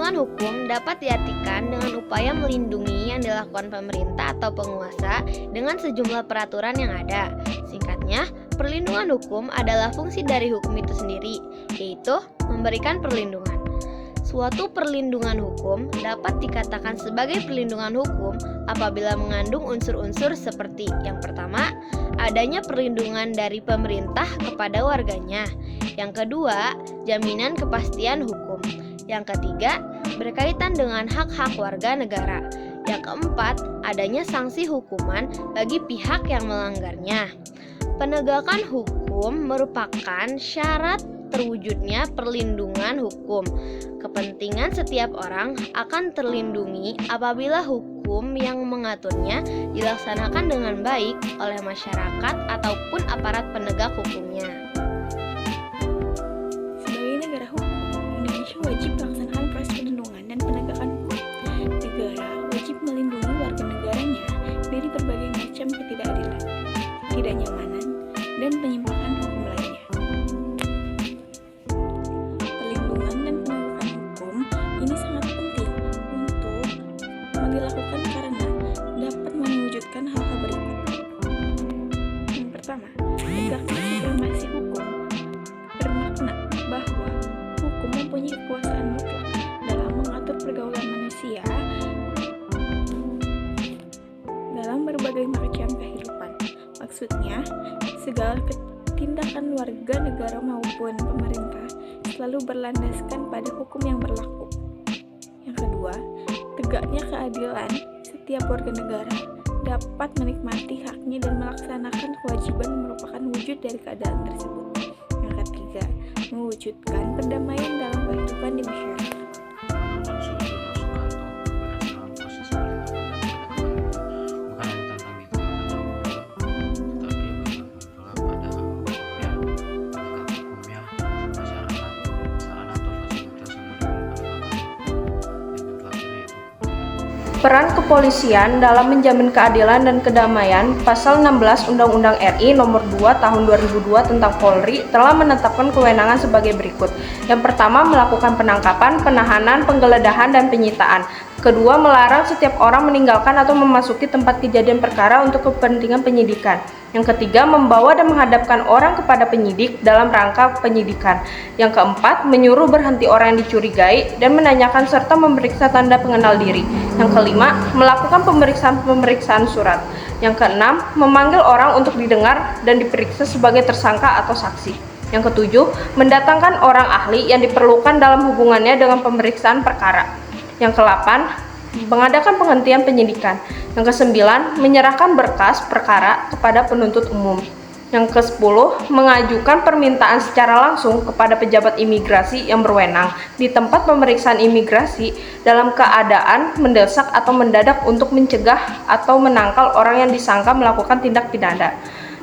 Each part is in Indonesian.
Perlindungan hukum dapat diartikan dengan upaya melindungi yang dilakukan pemerintah atau penguasa dengan sejumlah peraturan yang ada. Singkatnya, perlindungan hukum adalah fungsi dari hukum itu sendiri, yaitu memberikan perlindungan. Suatu perlindungan hukum dapat dikatakan sebagai perlindungan hukum apabila mengandung unsur-unsur seperti yang pertama, adanya perlindungan dari pemerintah kepada warganya. Yang kedua, jaminan kepastian hukum. Yang ketiga, berkaitan dengan hak-hak warga negara. Yang keempat, adanya sanksi hukuman bagi pihak yang melanggarnya. Penegakan hukum merupakan syarat terwujudnya perlindungan hukum. Kepentingan setiap orang akan terlindungi apabila hukum yang mengaturnya dilaksanakan dengan baik oleh masyarakat ataupun aparat penegak hukumnya. Sebagai negara hukum, Indonesia wajib melaksanakan proses perlindungan dan penegakan hukum. Negara wajib melindungi warga negaranya dari berbagai macam ketidakadilan, ketidaknyamanan, dan penyimpangan hukum lainnya. Perlindungan dan penegakan hukum ini sangat penting untuk dilakukan karena dapat mewujudkan hal-hal berikut. Yang pertama, tegaknya supremasi hukum bermakna bahwa hukum mempunyai kekuasaan mutlak dalam mengatur pergaulan manusia dalam berbagai macam kehidupan. Maksudnya, segala tindakan warga negara maupun pemerintah selalu berlandaskan pada hukum yang berlaku. Yang kedua, tegaknya keadilan. Setiap warga negara dapat menikmati haknya dan melaksanakan kewajiban merupakan wujud dari keadilan tersebut. Yang ketiga, mewujudkan perdamaian dalam kehidupan di masyarakat. Peran kepolisian dalam menjamin keadilan dan kedamaian. Pasal 16 Undang-Undang RI Nomor 2 Tahun 2002 tentang Polri telah menetapkan kewenangan sebagai berikut. Yang pertama, melakukan penangkapan, penahanan, penggeledahan, dan penyitaan. Kedua, melarang setiap orang meninggalkan atau memasuki tempat kejadian perkara untuk kepentingan penyidikan. Yang ketiga, membawa dan menghadapkan orang kepada penyidik dalam rangka penyidikan. Yang keempat, menyuruh berhenti orang yang dicurigai dan menanyakan serta memeriksa tanda pengenal diri. Yang kelima, melakukan pemeriksaan surat. Yang keenam, memanggil orang untuk didengar dan diperiksa sebagai tersangka atau saksi. Yang ketujuh, mendatangkan orang ahli yang diperlukan dalam hubungannya dengan pemeriksaan perkara. Yang kedelapan, mengadakan penghentian penyidikan. Yang kesembilan, menyerahkan berkas perkara kepada penuntut umum. Yang ke-10, mengajukan permintaan secara langsung kepada pejabat imigrasi yang berwenang di tempat pemeriksaan imigrasi dalam keadaan mendesak atau mendadak untuk mencegah atau menangkal orang yang disangka melakukan tindak pidana.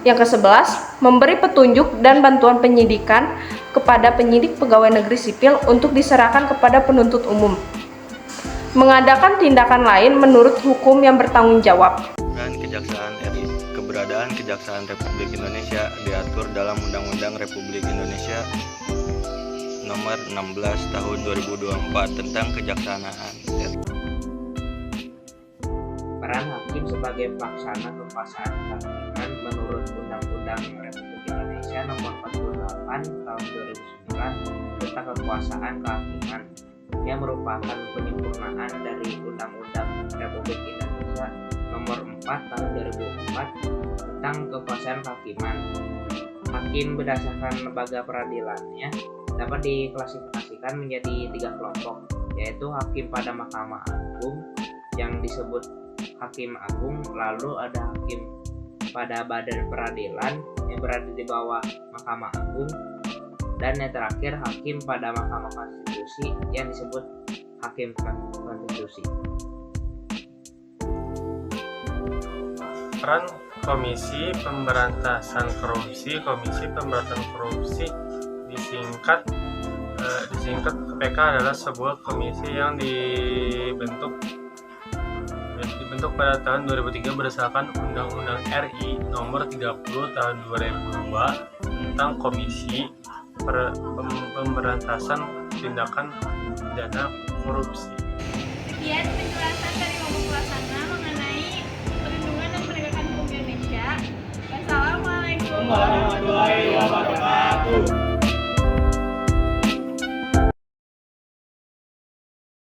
Yang ke-11, memberi petunjuk dan bantuan penyidikan kepada penyidik pegawai negeri sipil untuk diserahkan kepada penuntut umum. Mengadakan tindakan lain menurut hukum yang bertanggung jawab. Dan Kejaksaan RI. Keberadaan Kejaksaan Republik Indonesia diatur dalam Undang-Undang Republik Indonesia Nomor 16 Tahun 2024 tentang Kejaksanaan RI. Peran hakim sebagai pelaksana kekuasaan kehakiman menurut Undang-Undang Republik Indonesia Nomor 48 Tahun 2009 tentang kekuasaan kehakiman, yang merupakan penyempurnaan dari Undang-Undang Republik Indonesia Nomor 4 Tahun 2004 tentang kekuasaan kehakiman. Hakim berdasarkan lembaga peradilannya dapat diklasifikasikan menjadi 3 kelompok, yaitu hakim pada Mahkamah Agung yang disebut Hakim Agung, lalu ada hakim pada Badan Peradilan yang berada di bawah Mahkamah Agung, dan yang terakhir hakim pada Mahkamah Konstitusi yang disebut Hakim Konstitusi. Peran Komisi Pemberantasan Korupsi disingkat KPK adalah sebuah komisi yang dibentuk pada tahun 2003 berdasarkan Undang-Undang RI Nomor 30 Tahun 2002 tentang Komisi Pemberantasan tindakan pidana korupsi. Sekian penjelasan dari Bapak Pelaksana mengenai perlindungan dan penegakan hukum Indonesia. Wassalamualaikum warahmatullahi wabarakatuh.